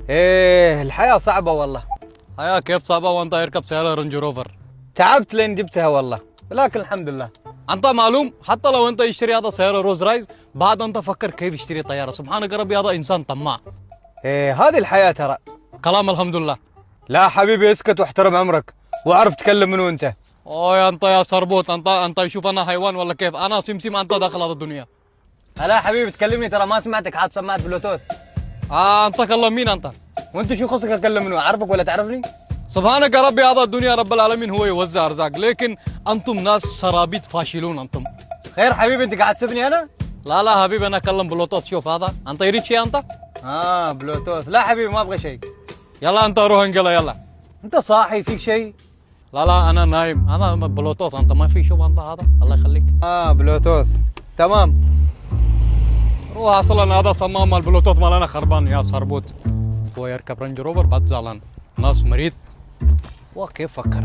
ايه الحياة صعبة والله. حياة كيف صعبة وانت يركب سيارة رينج روفر؟ تعبت لين جبتها والله، ولكن الحمد لله. انت معلوم حتى لو انت يشتري هذا سيارة روز رايز بعد انت فكر كيف يشتري طيارة. سبحانك ربي هذا انسان طماع. ايه هذه الحياة ترى. كلام الحمد لله. لا حبيبي اسكت واحترم عمرك واعرف تكلم من وانت. اوه انت يا سربوت، انت يشوف انا حيوان ولا كيف؟ انا سمسم انت داخل هذا الدنيا. لا حبيبي تكلمني، ترى ما سمعتك، حاط سماعة بلوتوث. انت كلم مين انت؟ وانت شو خصك اكلم منو؟ اعرفك ولا تعرفني؟ سبحانك ربي هذا الدنيا رب العالمين هو يوزع ارزاق، لكن انتم ناس سرابيط فاشلون انتم. خير حبيبي انت قاعد تسبني انا؟ لا حبيبي انا اكلم بلوتوث. شوف هذا انت يريد شيء انت؟ بلوتوث. لا حبيبي ما ابغى شيء. يلا انت روح انقلها يلا. انت صاحي فيك شيء؟ لا انا نايم. انا بلوتوث انت ما في. شوف انت هذا الله يخليك. بلوتوث تمام. روح اصلا هذا صمام البلوتوث مالنا خربان يا سربوت. هو يركب رينج روفر بعد زعلان. ناس مريض. وكيف فكر